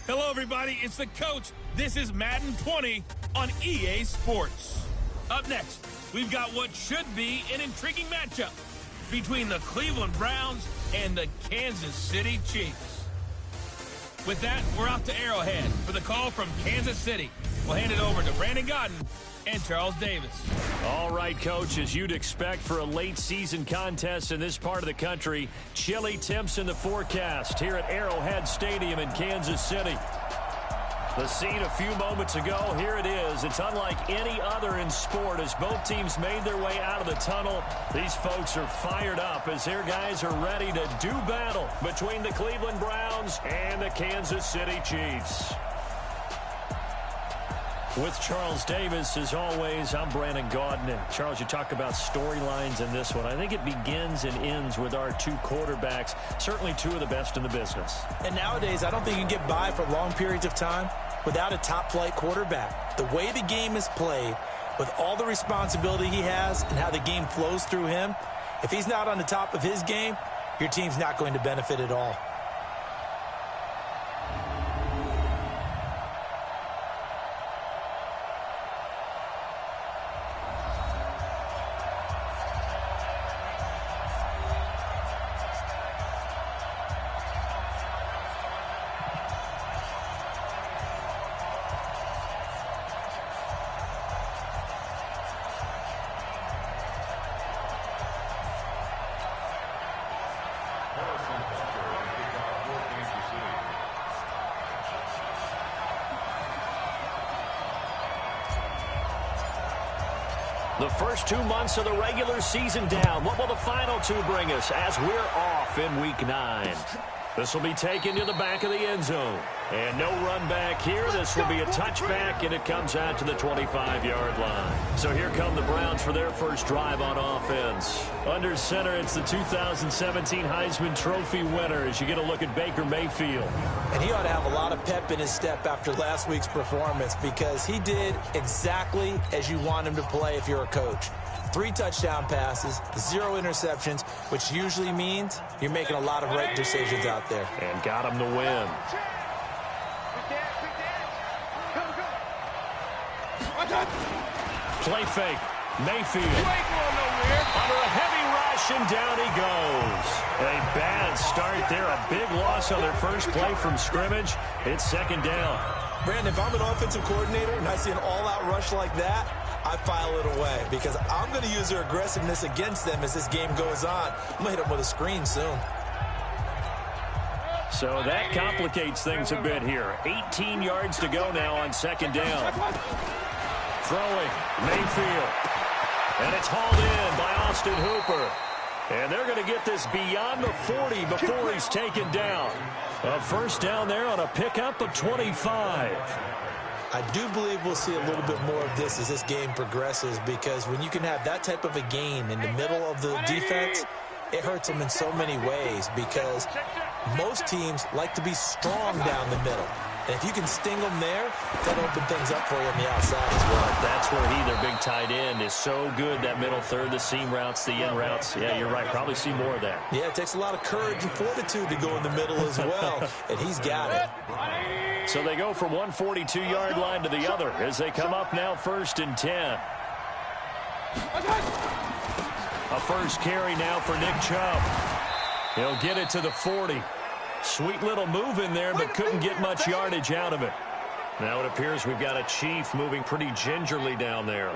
Hello, everybody. It's the coach. This is Madden 20 on EA Sports. Up next, we've got what should be an intriguing matchup between the Cleveland Browns and the Kansas City Chiefs. With that, we're off to Arrowhead for the call from Kansas City. We'll hand it over to Brandon Godden and Charles Davis. All right, Coach, as you'd expect for a late-season contest in this part of the country, chilly temps in the forecast here at Arrowhead Stadium in Kansas City. The scene a few moments ago, here it is. It's unlike any other in sport as both teams made their way out of the tunnel. These folks are fired up as their guys are ready to do battle between the Cleveland Browns and the Kansas City Chiefs. With Charles Davis, as always, I'm Brandon Godden. And Charles, you talk about storylines in this one. I think it begins and ends with our two quarterbacks, certainly two of the best in the business. And nowadays, I don't think you can get by for long periods of time without a top-flight quarterback. The way the game is played, with all the responsibility he has and how the game flows through him, if he's not on the top of his game, your team's not going to benefit at all. The first 2 months of the regular season down. What will the final two bring us as we're off in Week 9? This will be taken to the back of the end zone. And no run back here. This will be a touchback, and it comes out to the 25-yard line. So here come the Browns for their first drive on offense. Under center, it's the 2017 Heisman Trophy winner as you get a look at Baker Mayfield. And he ought to have a lot of pep in his step after last week's performance because he did exactly as you want him to play if you're a coach. 3 touchdown passes, 0 interceptions, which usually means you're making a lot of right decisions out there. And got him the win. Play fake. Mayfield. Under a heavy rush, and down he goes. A bad start there. A big loss on their first play from scrimmage. It's second down. Brandon, if I'm an offensive coordinator and I see an all-out rush like that, I file it away because I'm going to use their aggressiveness against them as this game goes on. I'm going to hit them with a screen soon. So that complicates things a bit here. 18 yards to go now on second down. Throwing, Mayfield. And it's hauled in by Austin Hooper. And they're going to get this beyond the 40 before he's taken down. A first down there on a pickup of 25. I do believe we'll see a little bit more of this as this game progresses because when you can have that type of a gain in the middle of the defense, it hurts them in so many ways because most teams like to be strong down the middle. And if you can sting them there, that'll open things up for you on the outside as well. That's where their big tight end, is so good, that middle third, the seam routes, the in routes. Yeah, you're right. Probably see more of that. Yeah, it takes a lot of courage and fortitude to go in the middle as well, and he's got it. So they go from 142-yard line to the other as they come up now 1st and 10. A first carry now for Nick Chubb. He'll get it to the 40. Sweet little move in there, but couldn't get much yardage out of it. Now it appears we've got a Chief moving pretty gingerly down there.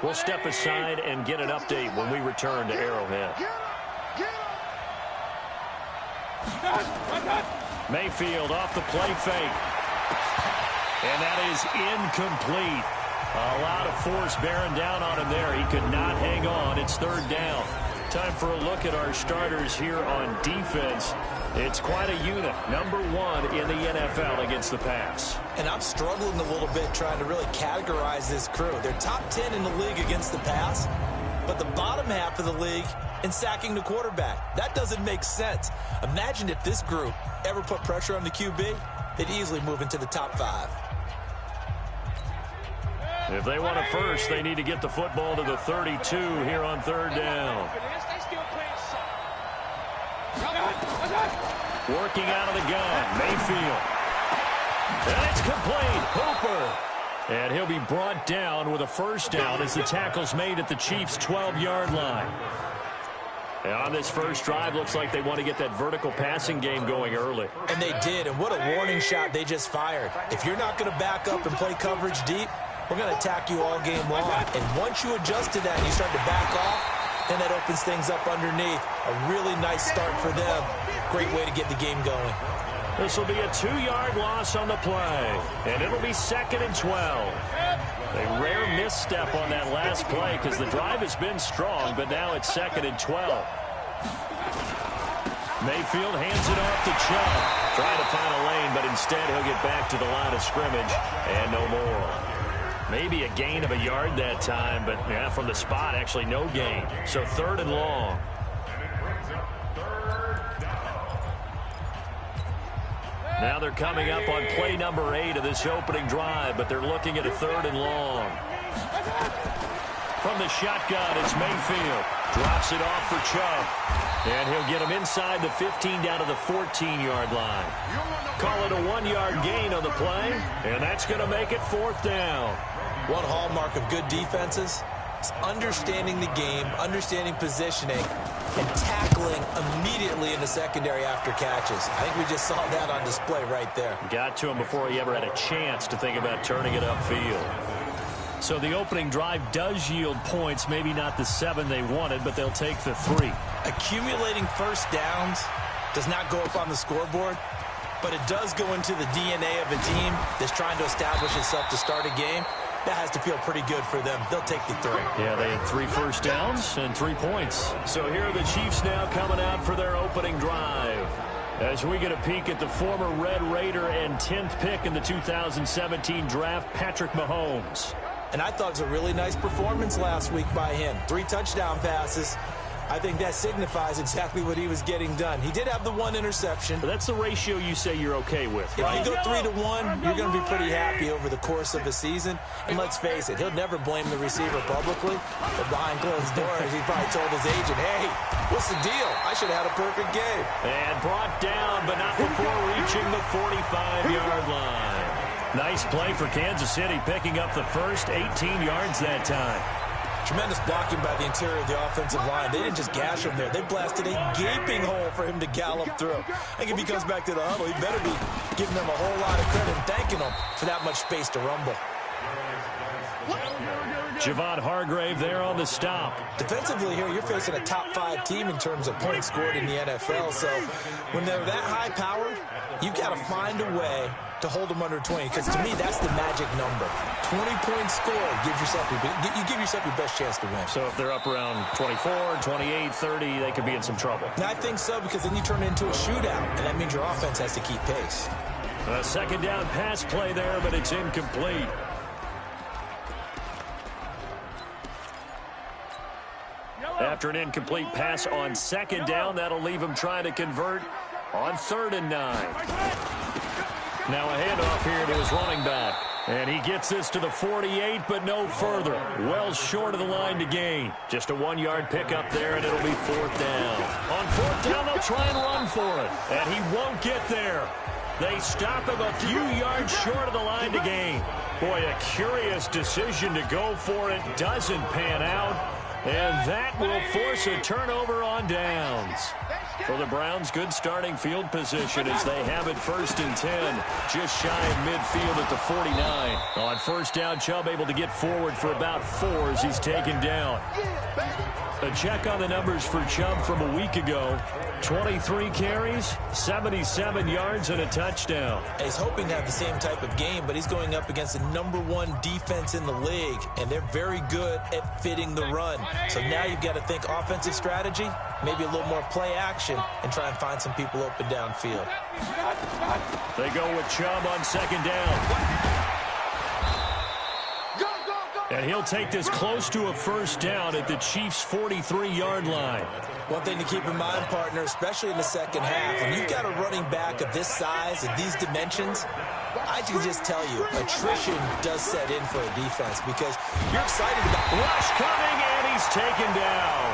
We'll step aside and get an update when we return to Arrowhead. Mayfield off the play fake. And that is incomplete. A lot of force bearing down on him there. He could not hang on. It's third down. Time for a look at our starters here on defense. It's quite a unit. Number 1 in the NFL against the pass. And I'm struggling a little bit trying to really categorize this crew. They're top 10 in the league against the pass, but the bottom half of the league in sacking the quarterback. That doesn't make sense. Imagine if this group ever put pressure on the QB, they'd easily move into the top 5. If they want a first, they need to get the football to the 32 here on third down. Working out of the gun, Mayfield. And it's complete. Hooper. And he'll be brought down with a first down as the tackle's made at the Chiefs' 12-yard line. And on this first drive, looks like they want to get that vertical passing game going early. And they did, and what a warning shot they just fired. If you're not going to back up and play coverage deep, we're going to attack you all game long. And once you adjust to that and you start to back off, then that opens things up underneath. A really nice start for them. Great way to get the game going. This will be a 2-yard loss on the play, and it'll be 2nd and 12. A rare misstep on that last play because the drive has been strong, but now it's 2nd and 12. Mayfield hands it off to Chubb. Trying to find a lane, but instead he'll get back to the line of scrimmage, and no more. Maybe a gain of a yard that time, but yeah, from the spot, actually no gain. So 3rd and long. Now they're coming up on play number 8 of this opening drive, but they're looking at a 3rd and long. From the shotgun, it's Mayfield. Drops it off for Chubb. And he'll get him inside the 15 down to the 14-yard line. Call it a 1-yard gain on the play, and that's going to make it 4th down. One hallmark of good defenses is understanding the game, understanding positioning, and tackling immediately in the secondary after catches. I think we just saw that on display right there. Got to him before he ever had a chance to think about turning it upfield. So the opening drive does yield points, maybe not the 7 they wanted, but they'll take the 3. Accumulating first downs does not go up on the scoreboard, but it does go into the DNA of a team that's trying to establish itself to start a game. That has to feel pretty good for them. They'll take the 3. Yeah, they had 3 first downs and 3 points. So here are the Chiefs now coming out for their opening drive. As we get a peek at the former Red Raider and 10th pick in the 2017 draft, Patrick Mahomes. And I thought it was a really nice performance last week by him. 3 touchdown passes. I think that signifies exactly what he was getting done. He did have the 1 interception. But that's the ratio you say you're okay with, right? If you go 3-to-1, you're going to be pretty happy over the course of the season. And let's face it, he'll never blame the receiver publicly. But behind closed doors, he probably told his agent, hey, what's the deal? I should have had a perfect game. And brought down, but not before reaching the 45-yard line. Nice play for Kansas City, picking up the first 18 yards that time. Tremendous blocking by the interior of the offensive line. They didn't just gash him there. They blasted a gaping hole for him to gallop through. I think if he comes back to the huddle, he better be giving them a whole lot of credit and thanking them for that much space to rumble. Javon Hargrave there on the stop. Defensively here, you're facing a top 5 team in terms of points scored in the NFL. So when they're that high-powered, you've got to find a way to hold them under 20, because to me, that's the magic number. 20 points scored, you give yourself your best chance to win. So if they're up around 24, 28, 30, they could be in some trouble. And I think so, because then you turn it into a shootout, and that means your offense has to keep pace. A 2nd down pass play there, but it's incomplete. After an incomplete pass on 2nd down, that'll leave him trying to convert on 3rd and 9. Now a handoff here to his running back. And he gets this to the 48, but no further. Well short of the line to gain. Just a 1-yard pickup there, and it'll be 4th down. On 4th down, they'll try and run for it. And he won't get there. They stop him a few yards short of the line to gain. Boy, a curious decision to go for it. Doesn't pan out. And that will force a turnover on downs. For the Browns, good starting field position as they have it 1st and 10. Just shy of midfield at the 49. On 1st down, Chubb able to get forward for about 4 as he's taken down. A check on the numbers for Chubb from a week ago. 23 carries, 77 yards, and a touchdown. And he's hoping to have the same type of game, but he's going up against the #1 defense in the league, and they're very good at fitting the run. So now you've got to think offensive strategy, maybe a little more play action, and try and find some people open downfield. They go with Chubb on 2nd down. And he'll take this close to a 1st down at the Chiefs' 43-yard line. One thing to keep in mind, partner, especially in the second half, when you've got a running back of this size and these dimensions, I can just tell you, attrition does set in for a defense because you're excited about rush coming, and he's taken down.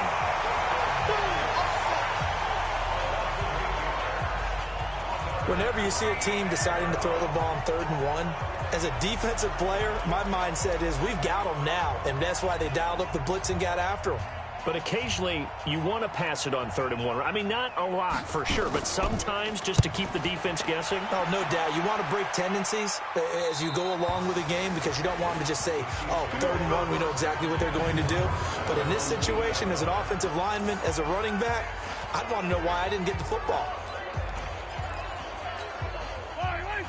Whenever you see a team deciding to throw the ball on 3rd and 1, as a defensive player, my mindset is we've got them now, and that's why they dialed up the blitz and got after them. But occasionally, you want to pass it on 3rd and 1. I mean, not a lot for sure, but sometimes just to keep the defense guessing. Oh, no doubt. You want to break tendencies as you go along with a game because you don't want them to just say, oh, 3rd and 1, we know exactly what they're going to do. But in this situation, as an offensive lineman, as a running back, I'd want to know why I didn't get the football.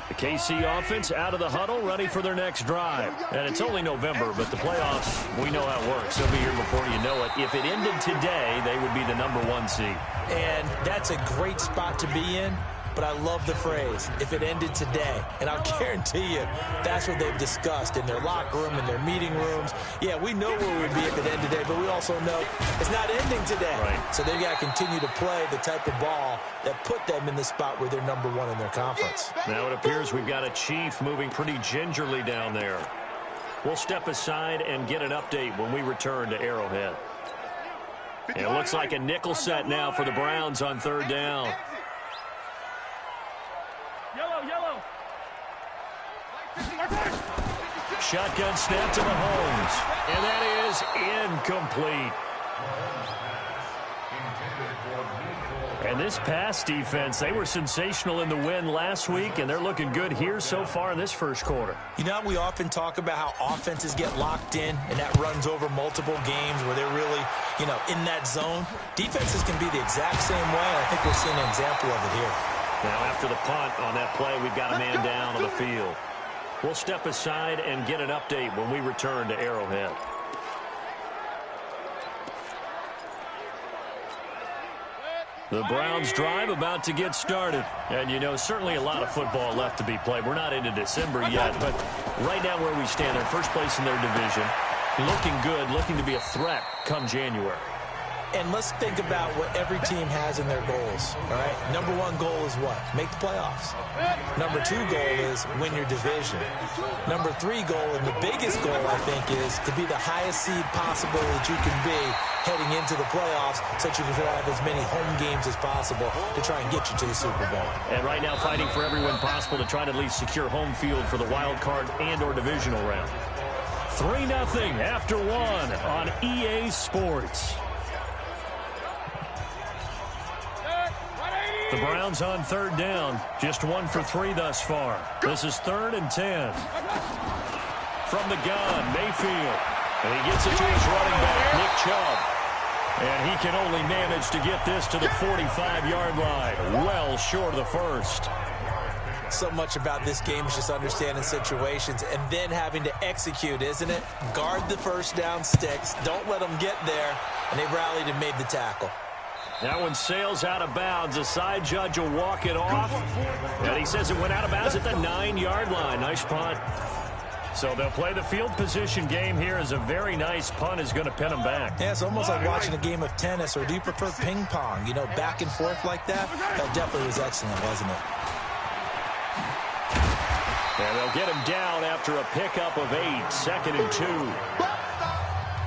The KC offense out of the huddle, ready for their next drive. And it's only November, but the playoffs, we know how it works. They'll be here before you know it. If it ended today, they would be the #1 seed. And that's a great spot to be in. But I love the phrase, if it ended today. And I'll guarantee you, that's what they've discussed in their locker room, in their meeting rooms. Yeah, we know where we'd be if it ended today, but we also know it's not ending today. Right. So they've got to continue to play the type of ball that put them in the spot where they're #1 in their conference. Now it appears we've got a Chief moving pretty gingerly down there. We'll step aside and get an update when we return to Arrowhead. And it looks like a nickel set now for the Browns on 3rd down. Yellow. Shotgun snap to Mahomes. And that is incomplete. And this pass defense, they were sensational in the win last week, and they're looking good here so far in this first quarter. You know, we often talk about how offenses get locked in, and that runs over multiple games where they're really, in that zone. Defenses can be the exact same way, and I think we're seeing an example of it here. Now, after the punt on that play, we've got a man down on the field. We'll step aside and get an update when we return to Arrowhead. The Browns drive about to get started. And, certainly a lot of football left to be played. We're not into December yet, but right now where we stand, they're first place in their division. Looking good, looking to be a threat come January. And let's think about what every team has in their goals, all right? #1 goal is what? Make the playoffs. #2 goal is win your division. #3 goal, and the biggest goal, I think, is to be the highest seed possible that you can be heading into the playoffs so that you can have as many home games as possible to try and get you to the Super Bowl. And right now fighting for every win possible to try to at least secure home field for the wild card and or divisional round. 3-0 after 1 on EA Sports. The Browns on 3rd down, just 1 for 3 thus far. This is 3rd and 10. From the gun, Mayfield. And he gets it to his running back, Nick Chubb. And he can only manage to get this to the 45-yard line, well short of the first. So much about this game is just understanding situations and then having to execute, isn't it? Guard the first down sticks. Don't let them get there. And they rallied and made the tackle. That one sails out of bounds. The side judge will walk it off. And he says it went out of bounds at the 9-yard line. Nice punt. So they'll play the field position game here as a very nice punt is going to pin them back. Yeah, it's almost like watching a game of tennis, or do you prefer ping pong? Back and forth like that? That definitely was excellent, wasn't it? And they'll get him down after a pickup of 8, 2nd and 2.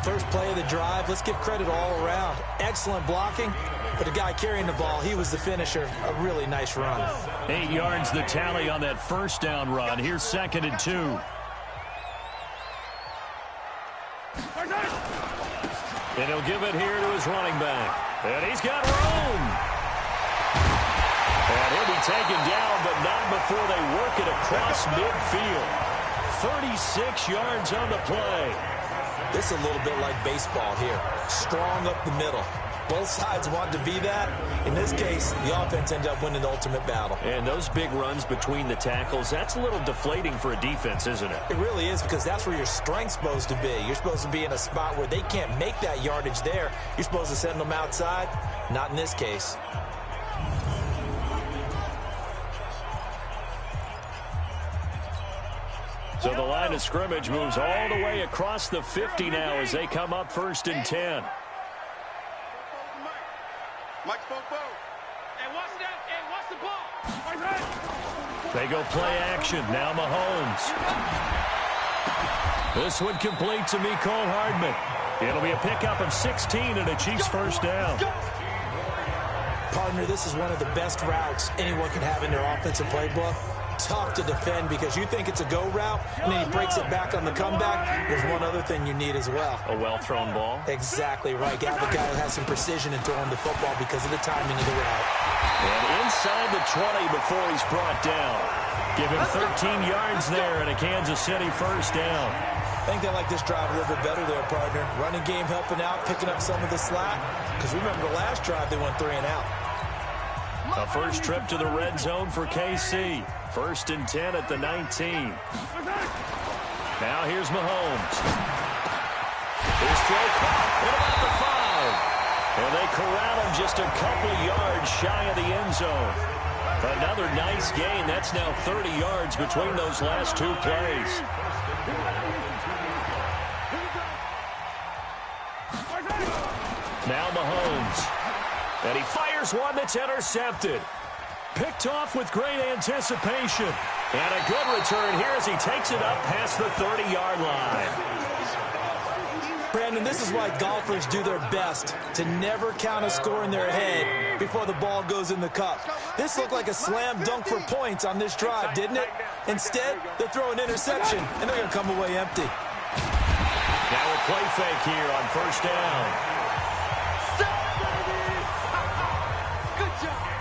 First play of the drive, let's give credit all around. Excellent blocking, but the guy carrying the ball, he was the finisher. A really nice run. 8 yards the tally on that first down run. Here's 2nd and 2. And he'll give it here to his running back. And he's got room. And he'll be taken down, but not before they work it across midfield. 36 yards on the play. This is a little bit like baseball here. Strong up the middle. Both sides want to be that. In this case, the offense ended up winning the ultimate battle. And those big runs between the tackles, that's a little deflating for a defense, isn't it? It really is, because that's where your strength's supposed to be. You're supposed to be in a spot where they can't make that yardage there. You're supposed to send them outside. Not in this case. So the line of scrimmage moves all the way across the 50 now as they come up 1st and 10. They go play action. Now Mahomes. This one complete to Mecole Hardman. It'll be a pickup of 16 and a Chiefs first down. Partner, this is one of the best routes anyone can have in their offensive playbook. Tough to defend because you think it's a go route, and then he breaks it back on the comeback. There's one other thing you need as well. A well-thrown ball? Exactly right. You have a guy who has some precision in throwing the football because of the timing of the route. And inside the 20 before he's brought down. Give him 13 yards there and a Kansas City first down. I think they like this drive a little bit better there, partner. Running game helping out, picking up some of the slack. Because remember the last drive, they went 3 and out. A first trip to the red zone for KC. 1st and 10 at the 19. Now here's Mahomes. His throw caught at about the 5. And they corral him just a couple yards shy of the end zone. Another nice gain. That's now 30 yards between those last 2 plays. Now Mahomes. And he fires one that's intercepted. Picked off with great anticipation. And a good return here as he takes it up past the 30-yard line. Brandon, this is why golfers do their best to never count a score in their head before the ball goes in the cup. This looked like a slam dunk for points on this drive, didn't it? Instead, they throw an interception, and they're going to come away empty. Now a play fake here on first down.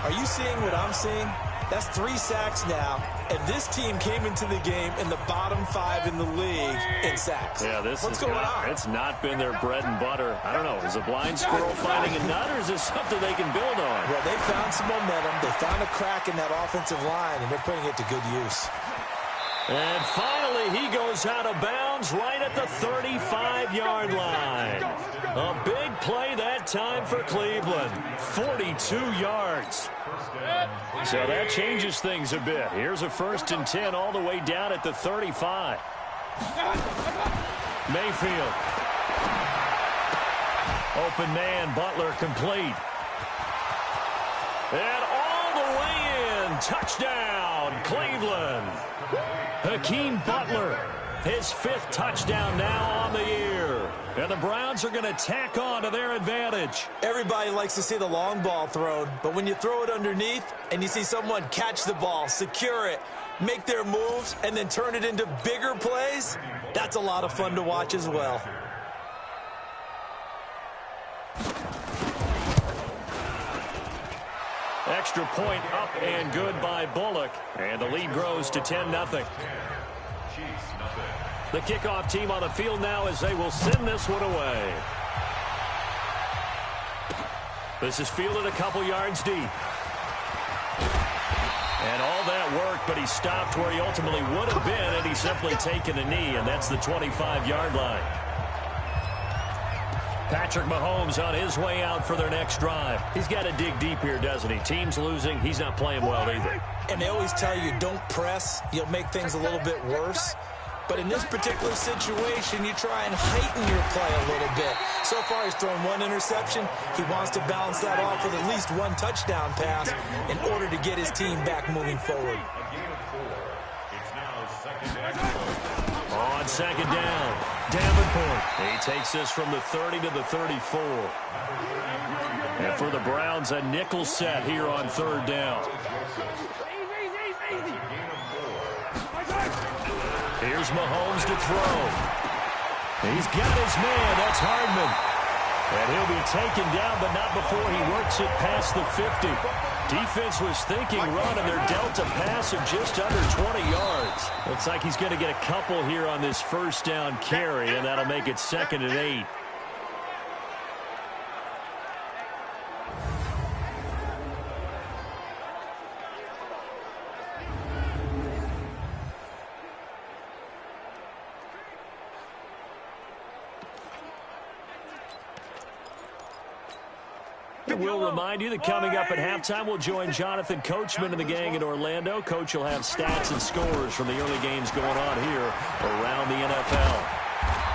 Are you seeing what I'm seeing? That's 3 sacks now, and this team came into the game in the bottom 5 in the league in sacks. Yeah, What's going on? It's not been their bread and butter. I don't know. Is a blind squirrel finding a nut, or is this something they can build on? Well, they found some momentum. They found a crack in that offensive line, and they're putting it to good use. And finally, he goes out of bounds right at the 35-yard line. A big play that time for Cleveland. 42 yards. So that changes things a bit. Here's a 1st and 10 all the way down at the 35. Mayfield. Open man, Butler complete. And all the way in. Touchdown, Cleveland. Hakeem Butler, his 5th touchdown now on the year. And the Browns are going to tack on to their advantage. Everybody likes to see the long ball thrown, but when you throw it underneath and you see someone catch the ball, secure it, make their moves, and then turn it into bigger plays, that's a lot of fun to watch as well. Extra point up and good by Bullock. And the lead grows to 10-0. The kickoff team on the field now as they will send this one away. This is fielded a couple yards deep. And all that work, but he stopped where he ultimately would have been, and he's simply taken a knee, and that's the 25-yard line. Patrick Mahomes on his way out for their next drive. He's got to dig deep here, doesn't he? Team's losing. He's not playing well either. And they always tell you, don't press. You'll make things a little bit worse. But in this particular situation, you try and heighten your play a little bit. So far, he's thrown 1 interception. He wants to balance that off with at least 1 touchdown pass in order to get his team back moving forward. On 2nd down, Davenport. He takes this from the 30 to the 34. And for the Browns, a nickel set here on 3rd down. Here's Mahomes to throw. He's got his man. That's Hardman. And he'll be taken down, but not before he works it past the 50. Defense was thinking run, and they're dealt a pass of just under 20 yards. Looks like he's going to get a couple here on this 1st down carry, and that'll make it 2nd and 8. We'll remind you that coming up at halftime, we'll join Jonathan Coachman and the gang in Orlando. Coach will have stats and scores from the early games going on here around the NFL.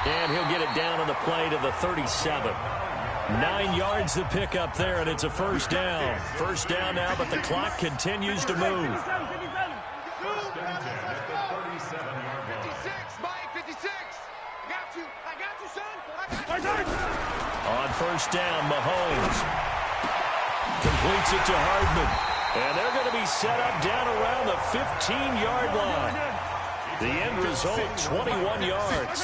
And he'll get it down on the play to the 37. 9 yards to pick up there, and it's a 1st down. 1st down now, but the clock continues to move. 56, Mike, 56. I got you, son. On 1st down, Mahomes. Completes it to Hardman. And they're going to be set up down around the 15-yard line. The end result, 21 yards.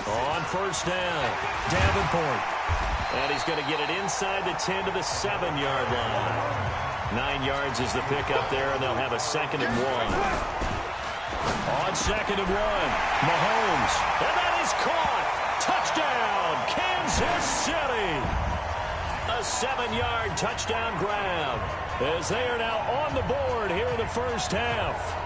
On first down, Davenport. And he's going to get it inside the 10 to the 7-yard line. 9 yards is the pickup there, and they'll have a 2nd and 1. On 2nd and 1, Mahomes. And that is caught. Touchdown, Kansas City. A 7-yard touchdown grab as they are now on the board here in the first half.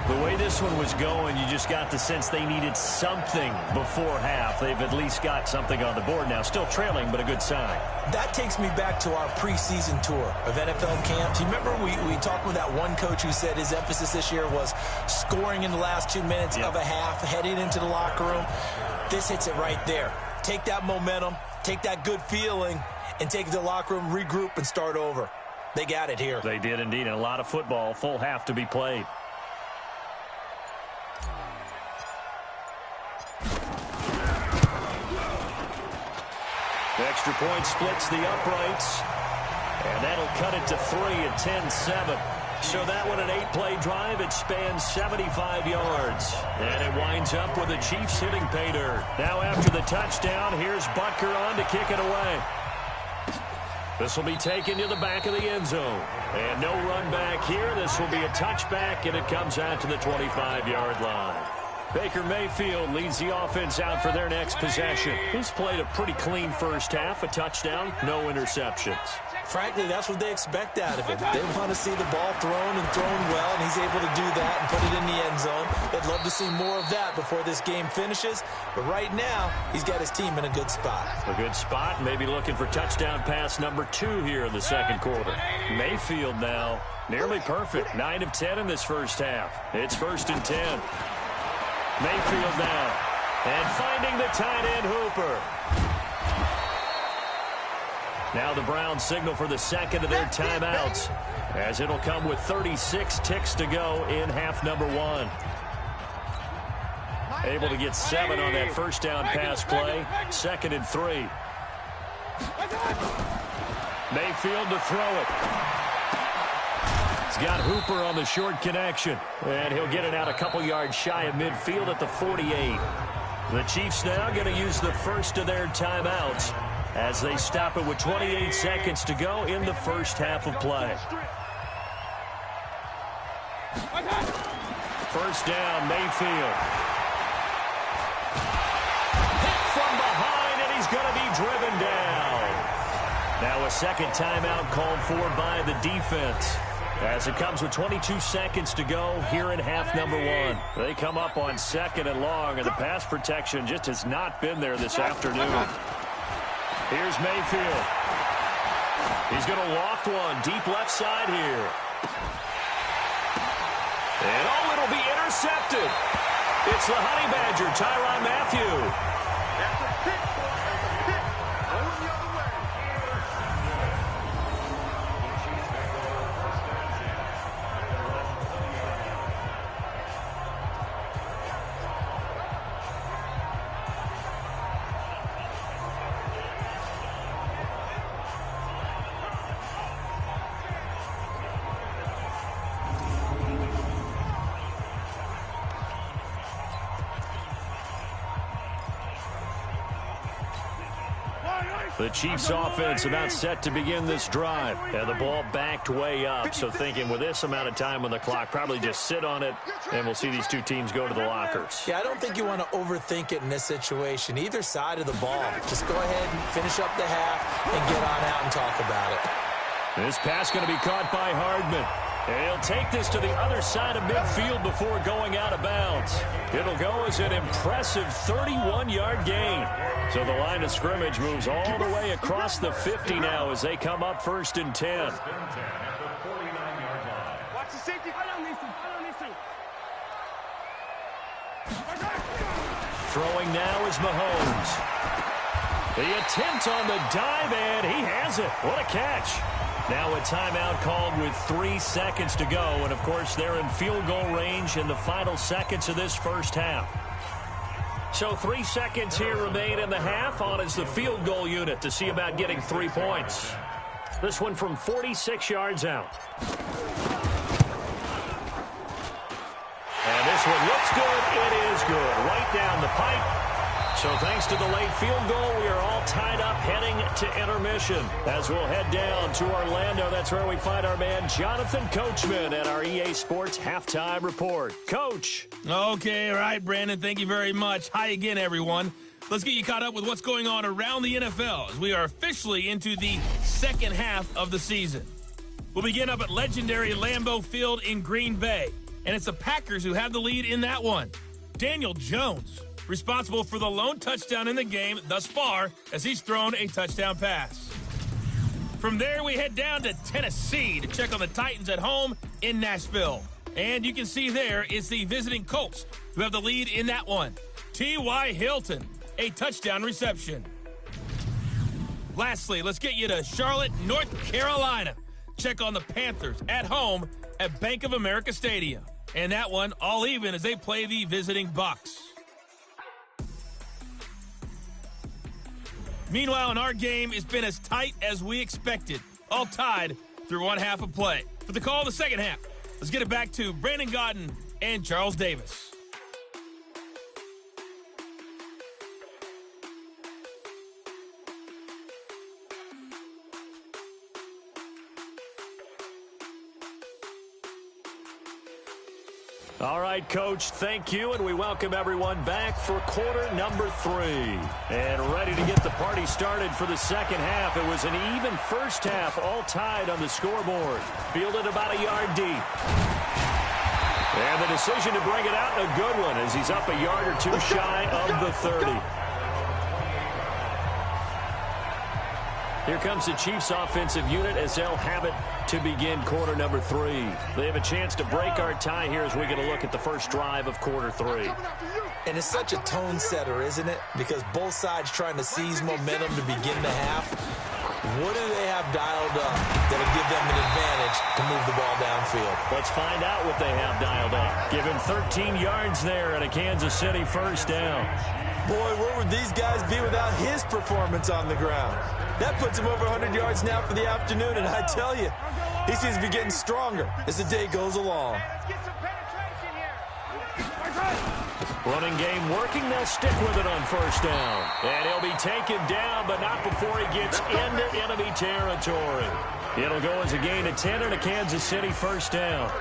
The way this one was going, you just got the sense they needed something before half. They've at least got something on the board now. Still trailing, but a good sign. That takes me back to our preseason tour of NFL camps. You remember we talked with that one coach who said his emphasis this year was scoring in the last 2 minutes of a half, heading into the locker room. This hits it right there. Take that momentum, take that good feeling, and take it to the locker room, regroup, and start over. They got it here. They did indeed, and a lot of football, full half to be played. The extra point splits the uprights, and that'll cut it to 3 at 10-7. So that one, an 8-play drive, it spans 75 yards. And it winds up with the Chiefs hitting pay dirt. Now after the touchdown, here's Butker on to kick it away. This will be taken to the back of the end zone. And no run back here. This will be a touchback, and it comes out to the 25-yard line. Baker Mayfield leads the offense out for their next possession. He's played a pretty clean first half, a touchdown, no interceptions. Frankly, that's what they expect out of him. They want to see the ball thrown and thrown well, and he's able to do that and put it in the end zone. They'd love to see more of that before this game finishes. But right now, he's got his team in a good spot. A good spot, maybe looking for touchdown pass number 2 here in the second quarter. Mayfield now, nearly perfect. 9 of 10 in this first half. It's 1st and 10. Mayfield now, and finding the tight end Hooper. Now the Browns signal for the second of their timeouts, as it'll come with 36 ticks to go in half number 1. Able to get 7 on that first down pass play. 2nd and 3. Mayfield to throw it. He's got Hooper on the short connection, and he'll get it out a couple yards shy of midfield at the 48. The Chiefs now going to use the first of their timeouts as they stop it with 28 seconds to go in the first half of play. First down, Mayfield. Hit from behind, and he's going to be driven down. Now a second timeout called for by the defense, as it comes with 22 seconds to go here in half number 1. They come up on 2nd and long, and the pass protection just has not been there this afternoon. Here's Mayfield. He's going to loft one deep left side here. And oh, it'll be intercepted. It's the Honey Badger, Tyrann Mathieu. The Chiefs offense about set to begin this drive. And the ball backed way up. So thinking with this amount of time on the clock, probably just sit on it, and we'll see these two teams go to the lockers. Yeah, I don't think you want to overthink it in this situation. Either side of the ball. Just go ahead and finish up the half and get on out and talk about it. This pass going to be caught by Hardman. And he'll take this to the other side of midfield before going out of bounds. It'll go as an impressive 31-yard gain. So the line of scrimmage moves all the way across the 50 now as they come up 1st and 10. Watch the safety. Throwing now is Mahomes. The attempt on the dive, and he has it. What a catch. Now a timeout called with 3 seconds to go. And, of course, they're in field goal range in the final seconds of this first half. So 3 seconds here remain in the half. On is the field goal unit to see about getting 3 points. This one from 46 yards out. And this one looks good. It is good. Right down the pipe. So thanks to the late field goal, we are all tied up heading to intermission. As we'll head down to Orlando, that's where we find our man Jonathan Coachman at our EA Sports Halftime Report. Coach. Okay, all right, Brandon, thank you very much. Hi again, everyone. Let's get you caught up with what's going on around the NFL as we are officially into the second half of the season. We'll begin up at legendary Lambeau Field in Green Bay, and it's the Packers who have the lead in that one. Daniel Jones, responsible for the lone touchdown in the game thus far as he's thrown a touchdown pass. From there, we head down to Tennessee to check on the Titans at home in Nashville. And you can see there it's the visiting Colts who have the lead in that one. T.Y. Hilton, a touchdown reception. Lastly, let's get you to Charlotte, North Carolina. Check on the Panthers at home at Bank of America Stadium. And that one all even as they play the visiting Bucs. Meanwhile, in our game, it's been as tight as we expected. All tied through one half of play. For the call of the second half, let's get it back to Brandon Gaudin and Charles Davis. All right, Coach, thank you, and we welcome everyone back for quarter number 3. And ready to get the party started for the second half. It was an even first half, all tied on the scoreboard. Fielded about a yard deep. And the decision to bring it out, a good one, as he's up a yard or two shy of the 30. Here comes the Chiefs offensive unit as they'll have it to begin quarter number 3. They have a chance to break our tie here as we get a look at the first drive of quarter 3. And it's such a tone setter, isn't it? Because both sides trying to seize momentum to begin the half. What do they have dialed up that'll give them an advantage to move the ball downfield? Let's find out what they have dialed up. Give him 13 yards there and a Kansas City first down. Boy, where would these guys be without his performance on the ground? That puts him over 100 yards now for the afternoon, and I tell you, he seems to be getting stronger as the day goes along. Running game working, they'll stick with it on first down. And he'll be taken down, but not before he gets into enemy territory. It'll go as a gain of 10 and a Kansas City first down.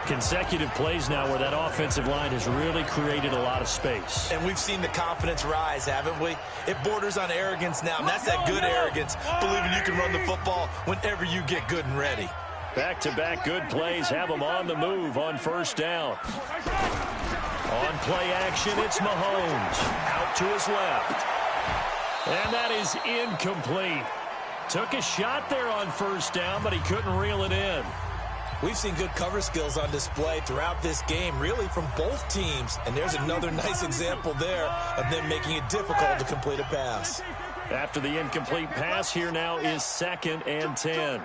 Consecutive plays now where that offensive line has really created a lot of space. And we've seen the confidence rise, haven't we? It borders on arrogance now, and that's that good arrogance, believing you can run the football whenever you get good and ready. Back-to-back good plays have them on the move on first down. On play action, it's Mahomes. Out to his left. And that is incomplete. Took a shot there on first down, but he couldn't reel it in. We've seen good cover skills on display throughout this game, really from both teams. And there's another nice example there of them making it difficult to complete a pass. After the incomplete pass, here now is 2nd and 10.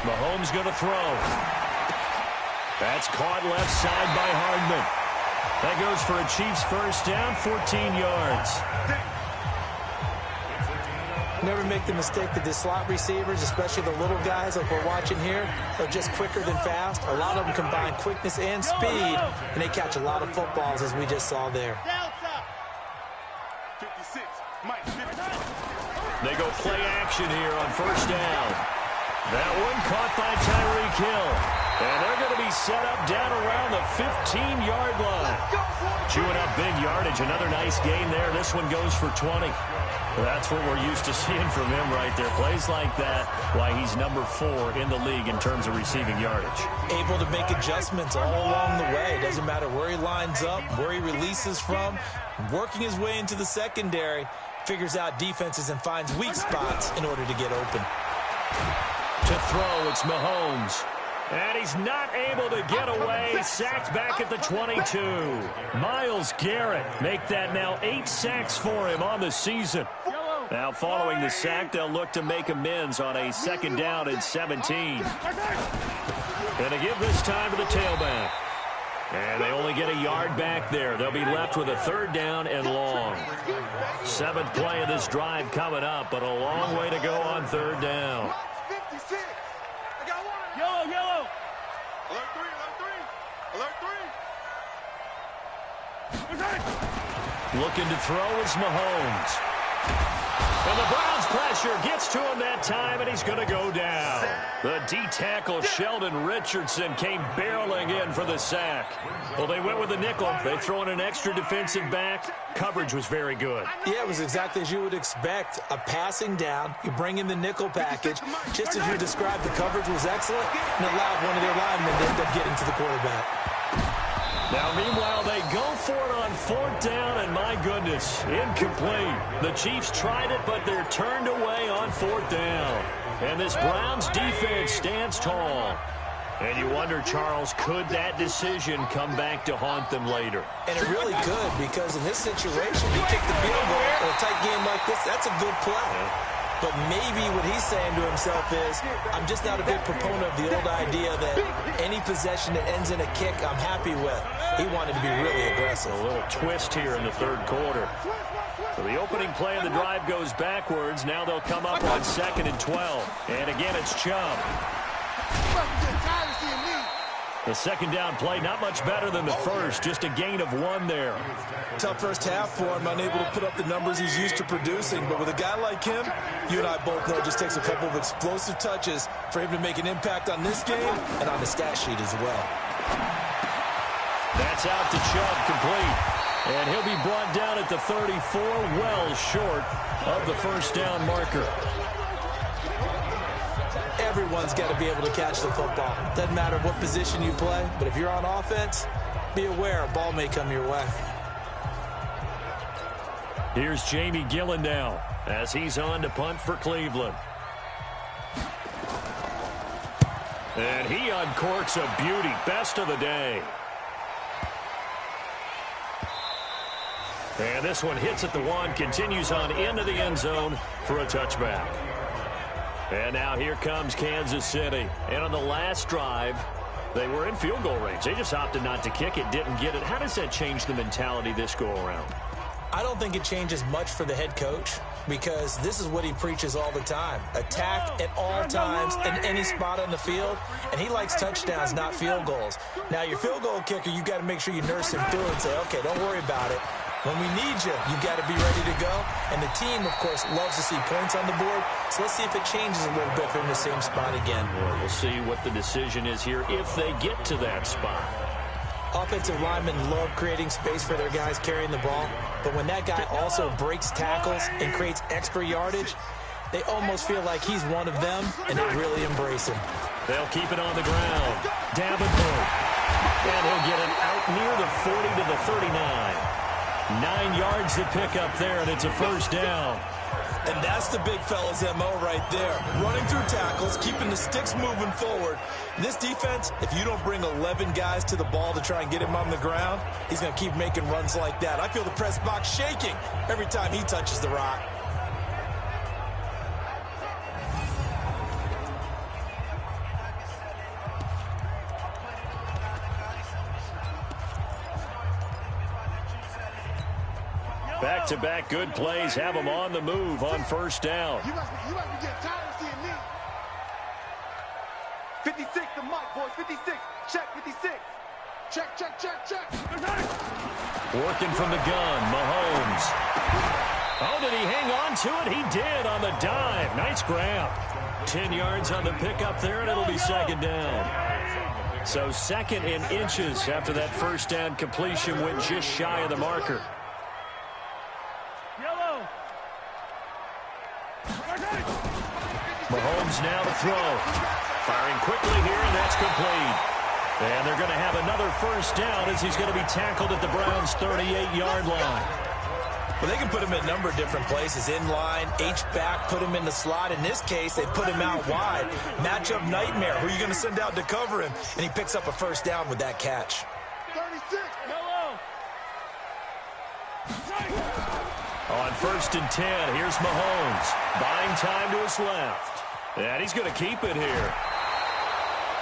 Mahomes going to throw. That's caught left side by Hardman. That goes for a Chiefs first down, 14 yards. Never make the mistake that the slot receivers, especially the little guys like we're watching here, are just quicker than fast. A lot of them combine quickness and speed, and they catch a lot of footballs, as we just saw there. They go play action here on first down. That one caught by Tyreek Hill. And they're going to be set up down around the 15-yard line. Chewing up big yardage. Another nice gain there. This one goes for 20. That's what we're used to seeing from him right there. Plays like that, why he's number 4 in the league in terms of receiving yardage. Able to make adjustments all along the way. Doesn't matter where he lines up, where he releases from. Working his way into the secondary, figures out defenses and finds weak spots in order to get open. To throw, it's Mahomes. And he's not able to get away. Sacked back at the 22. Myles Garrett make that now 8 sacks for him on the season. Now following the sack, they'll look to make amends on a 2nd down and 17. And to give this time to the tailback. And they only get a yard back there. They'll be left with a 3rd down and long. 7th play of this drive coming up, but a long way to go on 3rd down. Yellow, yellow. Alert 3, alert 3. Alert 3. Looking to throw is Mahomes. And the Browns pressure gets to him that time, and he's going to go down. The D-tackle Sheldon Richardson came barreling in for the sack. Well, they went with the nickel. They throw in an extra defensive back. Coverage was very good. Yeah, it was exactly as you would expect. A passing down, you bring in the nickel package. Just as you described, the coverage was excellent and allowed one of their linemen to end up getting to the quarterback. Now, meanwhile, they go for it on 4th down, and my goodness, incomplete. The Chiefs tried it, but they're turned away on 4th down. And this Browns defense stands tall. And you wonder, Charles, could that decision come back to haunt them later? And it really could, because in this situation, you kick the field goal in a tight game like this, that's a good play. But maybe what he's saying to himself is, I'm just not a big proponent of the old idea that any possession that ends in a kick I'm happy with. He wanted to be really aggressive. A little twist here in the 3rd quarter. So the opening play of the drive goes backwards. Now they'll come up on 2nd and 12. And again, it's Chubb. The 2nd down play, not much better than the first, just a gain of 1 there. Tough first half for him, unable to put up the numbers he's used to producing. But with a guy like him, you and I both know it just takes a couple of explosive touches for him to make an impact on this game and on the stat sheet as well. That's out to Chubb, complete. And he'll be brought down at the 34, well short of the 1st down marker. Everyone's got to be able to catch the football. Doesn't matter what position you play, but if you're on offense, be aware a ball may come your way. Here's Jamie Gillen now as he's on to punt for Cleveland. And he uncorks a beauty, best of the day. And this one hits at the 1, continues on into the end zone for a touchback. And now here comes Kansas City. And on the last drive, they were in field goal range. They just opted not to kick it, didn't get it. How does that change the mentality this go-around? I don't think it changes much for the head coach because this is what he preaches all the time. Attack at all times in any spot on the field, and he likes touchdowns, not field goals. Now, your field goal kicker, you got to make sure you nurse him through and say, okay, don't worry about it. When we need you, you got to be ready to go. And the team, of course, loves to see points on the board. So let's see if it changes a little bit from the same spot again. Well, we'll see what the decision is here if they get to that spot. Offensive linemen love creating space for their guys carrying the ball. But when that guy also breaks tackles and creates extra yardage, they almost feel like he's one of them, and they really embrace him. They'll keep it on the ground. Davenport. And he'll get it out near the 40 to the 39. 9 yards to pick up there, and it's a 1st down. And that's the big fella's MO right there. Running through tackles, keeping the sticks moving forward. This defense, if you don't bring 11 guys to the ball to try and get him on the ground, he's going to keep making runs like that. I feel the press box shaking every time he touches the rock. Back-to-back good plays have them on the move on 1st down. You must be getting tired of seeing me. 56, the mic, boys. 56. Check, 56. Check. Working from the gun, Mahomes. Oh, did he hang on to it? He did on the dive. Nice grab. 10 yards on the pickup there, and it'll be 2nd down. So 2nd and inches after that 1st down completion went just shy of the marker. Mahomes now to throw. Firing quickly here, and that's complete. And they're going to have another 1st down as he's going to be tackled at the Browns' 38-yard line. Well, they can put him in a number of different places. In line, H-back, put him in the slot. In this case, they put him out wide. Matchup nightmare. Who are you going to send out to cover him? And he picks up a 1st down with that catch. 36. On 1st and 10, here's Mahomes. Buying time to his left. And he's going to keep it here.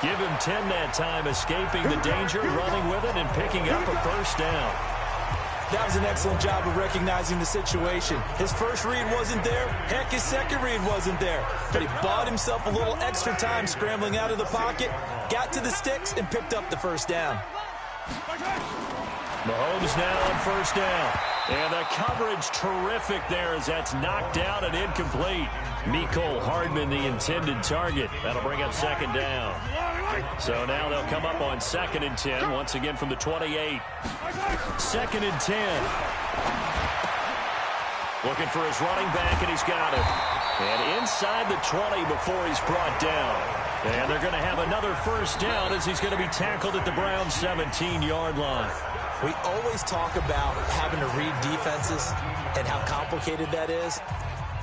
Give him 10 that time, escaping the danger, running with it, and picking up a first down. That was an excellent job of recognizing the situation. His first read wasn't there. Heck, his second read wasn't there. But he bought himself a little extra time scrambling out of the pocket, got to the sticks, and picked up the first down. Mahomes now on first down. And the coverage terrific there as that's knocked out and incomplete. Mecole Hardman, the intended target. That'll bring up second down. So now they'll come up on 2nd and 10, once again from the 28. 2nd and 10. Looking for his running back, and he's got it. And inside the 20 before he's brought down. And they're going to have another first down as he's going to be tackled at the Browns' 17-yard line. We always talk about having to read defenses and how complicated that is.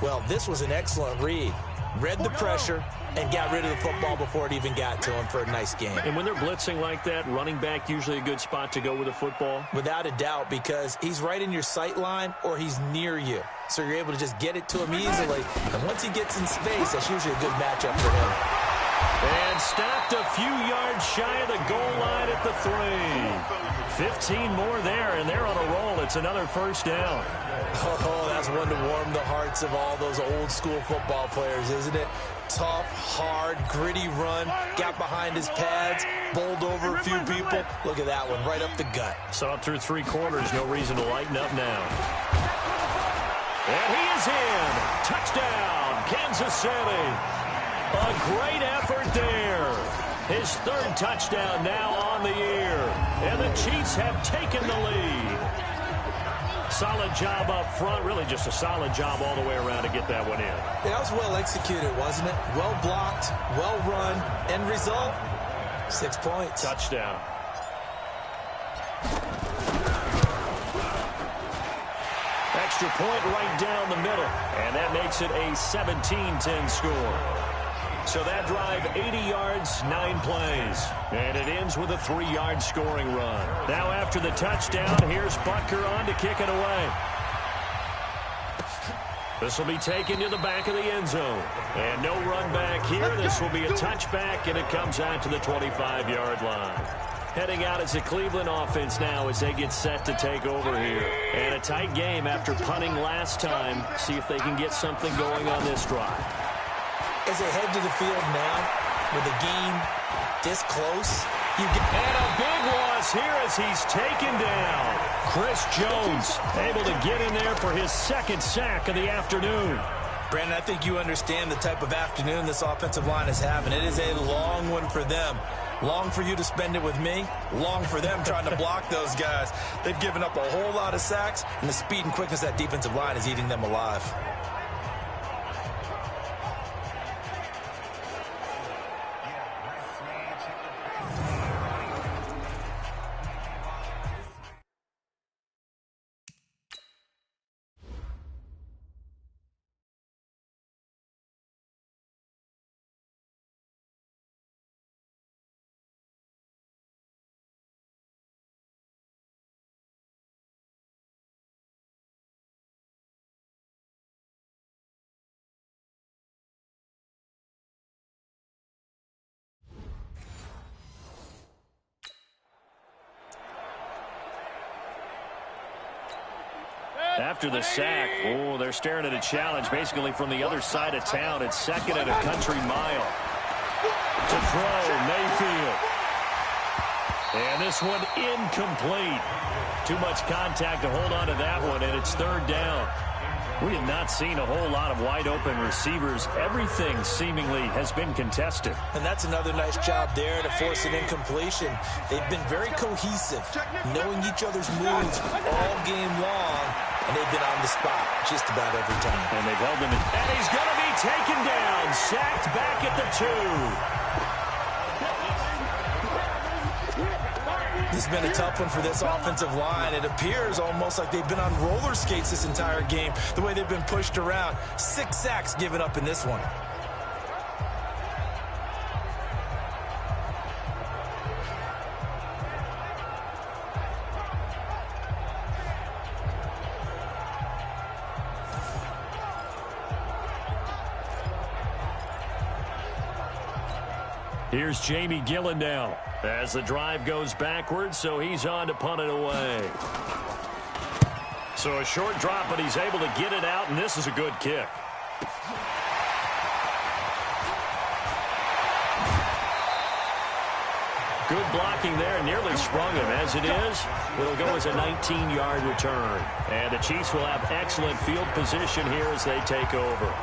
Well, this was an excellent read. Read the pressure and got rid of the football before it even got to him for a nice game. And when they're blitzing like that, running back usually a good spot to go with the football? Without a doubt, because he's right in your sight line or he's near you. So you're able to just get it to him easily. And once he gets in space, that's usually a good matchup for him. And stopped a few yards shy of the goal line at the 3. 15 more there, and they're on a roll. It's another first down. Oh, that's one to warm the hearts of all those old-school football players, isn't it? Tough, hard, gritty run, got behind his pads, bowled over a few people. Look at that one, right up the gut. Saw it through 3 quarters, no reason to lighten up now. And he is in. Touchdown, Kansas City. A great effort there. His 3rd touchdown now on the year. And the Chiefs have taken the lead. Solid job up front. Really just a solid job all the way around to get that one in. That was well executed, wasn't it? Well blocked, well run. End result, 6 points. Touchdown. Extra point right down the middle. And that makes it a 17-10 score. So that drive, 80 yards, 9 plays. And it ends with a 3-yard scoring run. Now after the touchdown, here's Butker on to kick it away. This will be taken to the back of the end zone. And no run back here. This will be a touchback, and it comes out to the 25-yard line. Heading out as the Cleveland offense now as they get set to take over here. And a tight game after punting last time. See if they can get something going on this drive. As they head to the field now, with the game this close, you get... And a big loss here as he's taken down. Chris Jones able to get in there for his 2nd sack of the afternoon. Brandon, I think you understand the type of afternoon this offensive line is having. It is a long one for them. Long for you to spend it with me. Long for them trying to block those guys. They've given up a whole lot of sacks, and the speed and quickness of that defensive line is eating them alive. After the sack, oh, they're staring at a challenge basically from the other side of town. It's 2nd and a country mile. To throw, Mayfield. And this one incomplete. Too much contact to hold on to that one, and it's 3rd down. We have not seen a whole lot of wide-open receivers. Everything seemingly has been contested. And that's another nice job there to force an incompletion. They've been very cohesive, knowing each other's moves all game long, and they've been on the spot just about every time. And they've held him. And he's going to be taken down, sacked back at the 2. This has been a tough one for this offensive line. It appears almost like they've been on roller skates this entire game, the way they've been pushed around. 6 sacks given up in this one. Here's Jamie Gillen now as the drive goes backwards, so he's on to punt it away. So a short drop, but he's able to get it out, and this is a good kick. Good blocking there, nearly sprung him. As it is, it'll go as a 19-yard return. And the Chiefs will have excellent field position here as they take over.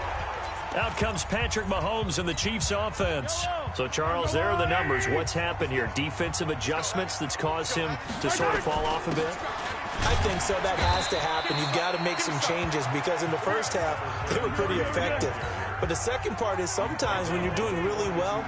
Out comes Patrick Mahomes and the Chiefs offense. So, Charles, there are the numbers. What's happened here? Defensive adjustments that's caused him to sort of fall off a bit? I think so. That has to happen. You've got to make some changes because in the first half, they were pretty effective. But the second part is sometimes when you're doing really well,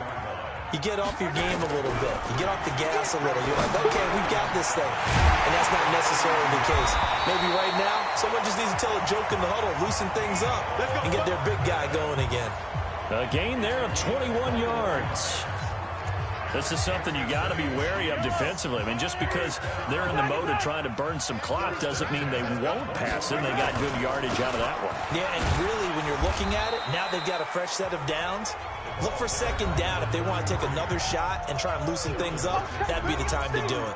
you get off your game a little bit. You get off the gas a little. You're like, okay, we've got this thing. And that's not necessarily the case. Maybe right now, someone just needs to tell a joke in the huddle, loosen things up, and get their big guy going again. A gain there of 21 yards. This is something you got to be wary of defensively. I mean, just because they're in the mode of trying to burn some clock doesn't mean they won't pass it. They got good yardage out of that one. Yeah, and really, when you're looking at it, now they've got a fresh set of downs. Look for second down. If they want to take another shot and try and loosen things up, that'd be the time to do it.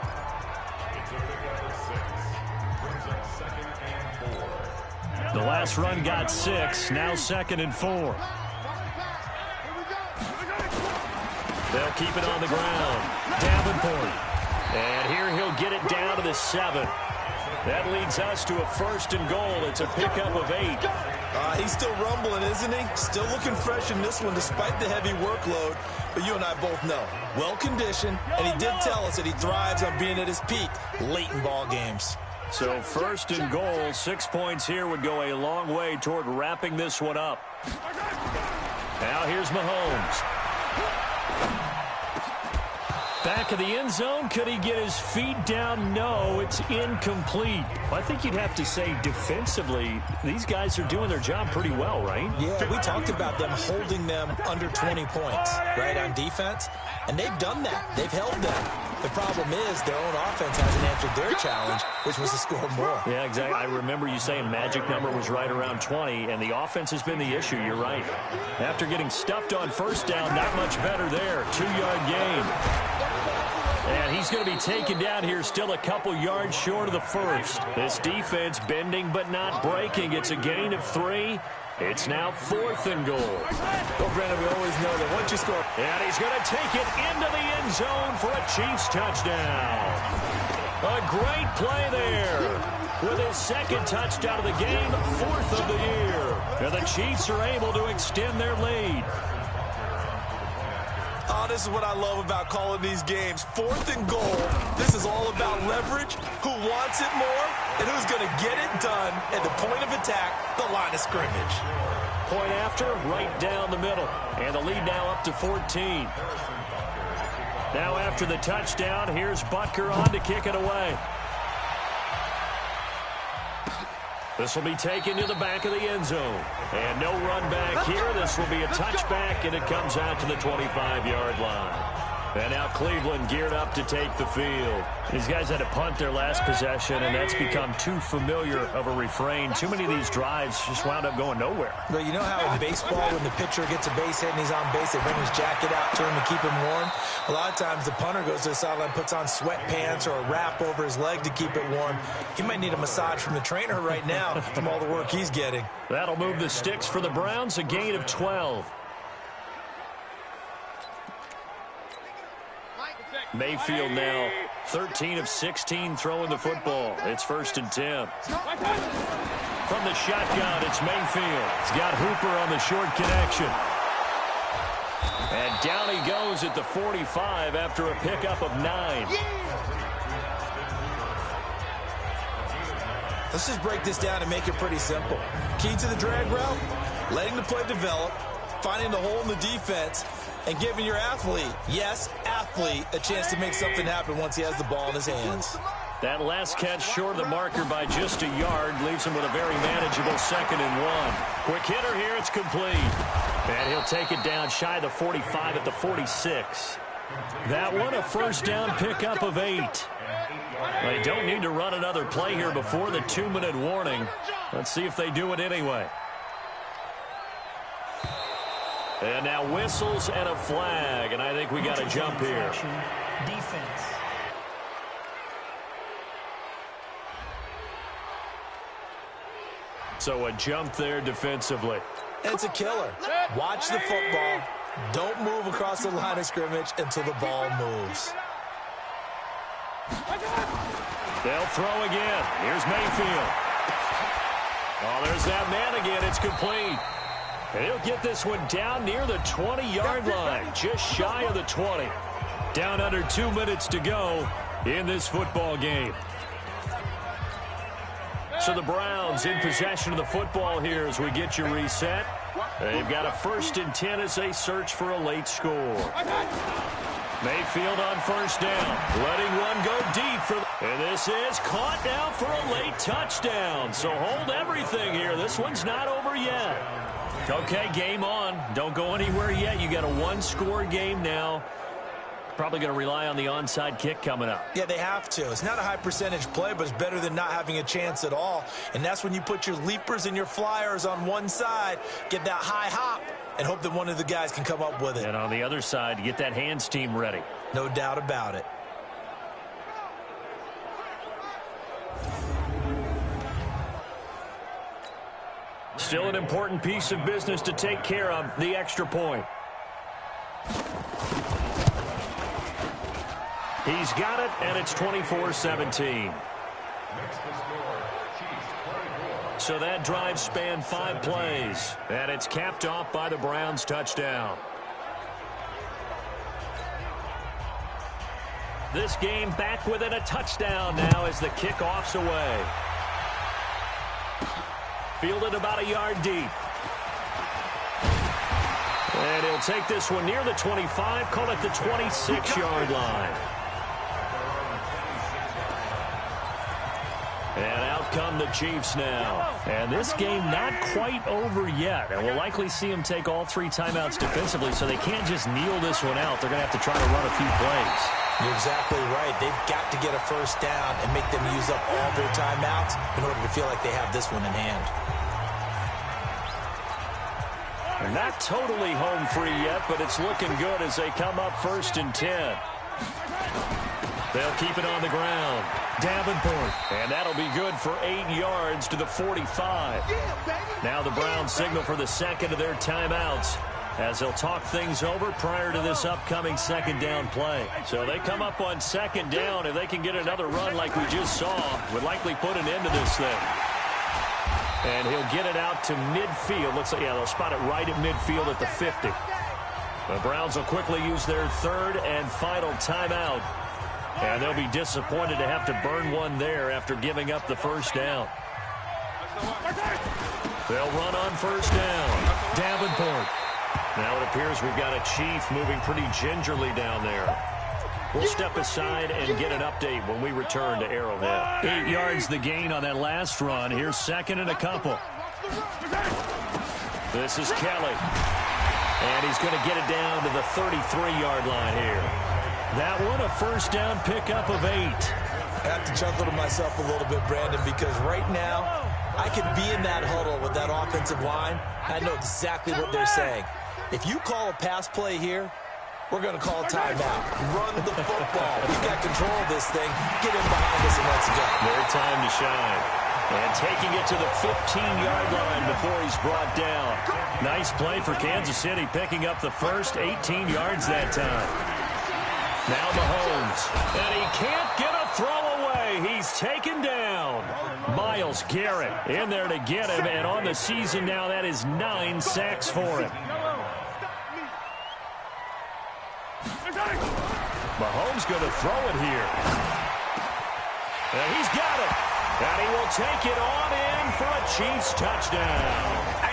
The last run got 6. Now 2nd and 4. They'll keep it on the ground. Davenport. And here he'll get it down to the 7. That leads us to a 1st and goal. It's a pickup of 8. He's still rumbling, isn't he? Still looking fresh in this one despite the heavy workload. But you and I both know, well-conditioned, and he did tell us that he thrives on being at his peak late in ball games. So 1st and goal, 6 points here would go a long way toward wrapping this one up. Now here's Mahomes. Back of the end zone. Could he get his feet down? No, it's incomplete. I think you'd have to say defensively, these guys are doing their job pretty well, right? Yeah, we talked about them holding them under 20 points, right, on defense. And they've done that. They've held them. The problem is their own offense hasn't answered their challenge, which was to score more. Yeah, exactly. I remember you saying magic number was right around 20, and the offense has been the issue. You're right. After getting stuffed on 1st down, not much better there. 2-yard gain. And he's going to be taken down here, still a couple yards short of the 1st. This defense bending but not breaking. It's a gain of 3. It's now 4th and goal. Well, Brandon, we always know that once you score... And he's going to take it into the end zone for a Chiefs touchdown. A great play there. With his 2nd touchdown of the game, 4th of the year. And the Chiefs are able to extend their lead. Oh, this is what I love about calling these games. 4th and goal. This is all about leverage, who wants it more, and who's going to get it done at the point of attack, the line of scrimmage. Point after, right down the middle. And the lead now up to 14. Now after the touchdown, here's Butker on to kick it away. This will be taken to the back of the end zone. And no run back here. This will be a touchback, and it comes out to the 25-yard line. And now Cleveland geared up to take the field. These guys had to punt their last possession, and that's become too familiar of a refrain. Too many of these drives just wound up going nowhere. But you know how in baseball, when the pitcher gets a base hit and he's on base, they bring his jacket out to him to keep him warm? A lot of times the punter goes to the sideline, puts on sweatpants or a wrap over his leg to keep it warm. He might need a massage from the trainer right now from all the work he's getting. That'll move the sticks for the Browns, a gain of 12. Mayfield now 13 of 16 throwing the football. It's 1st and 10. From the shotgun, it's Mayfield. He's got Hooper on the short connection. And down he goes at the 45 after a pickup of 9. Let's just break this down and make it pretty simple. Key to the drag route, letting the play develop, finding the hole in the defense, and giving your athlete, yes, athlete, a chance to make something happen once he has the ball in his hands. That last catch short of the marker by just a yard leaves him with a very manageable 2nd and 1. Quick hitter here, it's complete. And he'll take it down shy of the 45 at the 46. That one, a 1st down pickup of 8. They don't need to run another play here before the 2-minute warning. Let's see if they do it anyway. And now whistles and a flag, and I think we got a jump here. Defense. So a jump there defensively. It's a killer. Watch the football. Don't move across the line of scrimmage until the ball moves. They'll throw again. Here's Mayfield. Oh, there's that man again. It's complete. And he'll get this one down near the 20-yard line, just shy of the 20. Down under 2 minutes to go in this football game. So the Browns in possession of the football here as we get you reset. They've got a 1st and 10 as they search for a late score. Mayfield on 1st down, letting one go deep. And this is caught now for a late touchdown. So hold everything here. This one's not over yet. Okay, game on. Don't go anywhere yet. You got a 1-score game now. Probably going to rely on the onside kick coming up. Yeah, they have to. It's not a high percentage play, but it's better than not having a chance at all. And that's when you put your leapers and your flyers on one side, get that high hop, and hope that one of the guys can come up with it. And on the other side, get that hands team ready. No doubt about it. Still an important piece of business to take care of, the extra point. He's got it, and it's 24-17. So that drive spanned 5 plays, and it's capped off by the Browns' touchdown. This game back within a touchdown now as the kickoff's away. Fielded about a yard deep. And he'll take this one near the 25, call it the 26-yard line. And out come the Chiefs now. And this game not quite over yet. And we'll likely see them take all 3 timeouts defensively, so they can't just kneel this one out. They're going to have to try to run a few plays. You're exactly right. They've got to get a 1st down and make them use up all their timeouts in order to feel like they have this one in hand. Not totally home free yet, but it's looking good as they come up 1st and 10. They'll keep it on the ground. Davenport. And that'll be good for 8 yards to the 45. Now the Browns signal for the 2nd of their timeouts as they'll talk things over prior to this upcoming 2nd down play. So they come up on 2nd down. If they can get another run like we just saw, would likely put an end to this thing. And he'll get it out to midfield. Looks like, yeah, they'll spot it right at midfield at the 50. The Browns will quickly use their 3rd and final timeout. And they'll be disappointed to have to burn one there after giving up the 1st down. They'll run on 1st down. Davenport. Now it appears we've got a Chief moving pretty gingerly down there. We'll step aside and get an update when we return to Arrowhead. 8 yards the gain on that last run. Here's 2nd and a couple. This is Kelly. And he's going to get it down to the 33-yard line here. That one a 1st down pickup of 8. I have to chuckle to myself a little bit, Brandon, because right now I could be in that huddle with that offensive line. I know exactly what they're saying. If you call a pass play here, we're going to call a timeout. Run the football. We've got control of this thing. Get in behind us and let's go. Their time to shine. And taking it to the 15-yard line before he's brought down. Nice play for Kansas City, picking up the first 18 yards that time. Now Mahomes. And he can't get a throw away. He's taken down. Myles Garrett in there to get him. And on the season now, that is 9 sacks for him. Mahomes going to throw it here. And he's got it. And he will take it on in for a Chiefs touchdown.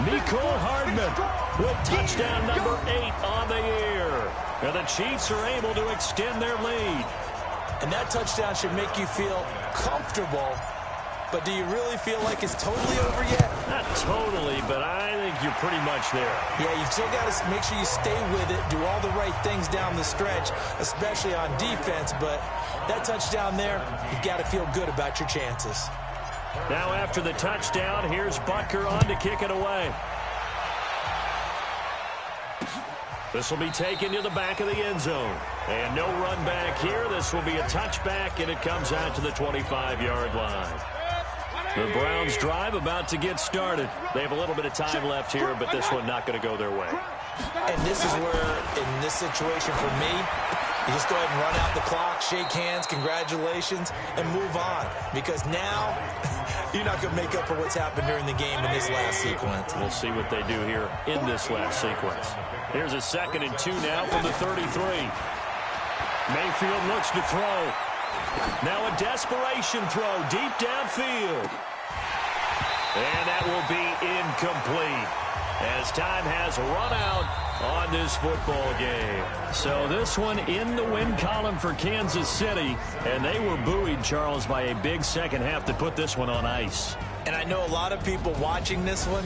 Mecole Hardman with touchdown number 8 on the year. And the Chiefs are able to extend their lead. And that touchdown should make you feel comfortable. But do you really feel like it's totally over yet? Not totally, but I think you're pretty much there. Yeah, you've still got to make sure you stay with it, do all the right things down the stretch, especially on defense. But that touchdown there, you've got to feel good about your chances. Now after the touchdown, here's Butker on to kick it away. This will be taken to the back of the end zone. And no run back here. This will be a touchback, and it comes out to the 25-yard line. The Browns drive about to get started. They have a little bit of time left here, but this one not going to go their way. And this is where, in this situation for me, you just go ahead and run out the clock, shake hands, congratulations, and move on. Because now, you're not going to make up for what's happened during the game in this last sequence. We'll see what they do here in this last sequence. Here's a 2nd and 2 now from the 33. Mayfield looks to throw. Now a desperation throw deep downfield. And that will be incomplete as time has run out on this football game. So this one in the win column for Kansas City. And they were buoyed, Charles, by a big second half to put this one on ice. And I know a lot of people watching this one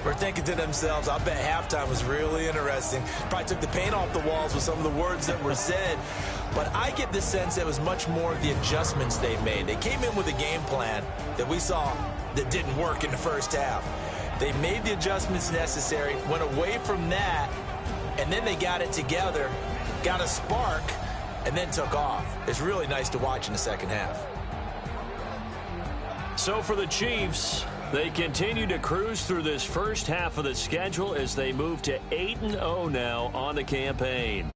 were thinking to themselves, I bet halftime was really interesting. Probably took the paint off the walls with some of the words that were said. But I get the sense it was much more of the adjustments they made. They came in with a game plan that we saw that didn't work in the first half. They made the adjustments necessary, went away from that, and then they got it together, got a spark, and then took off. It's really nice to watch in the second half. So for the Chiefs, they continue to cruise through this first half of the schedule as they move to 8-0 now on the campaign.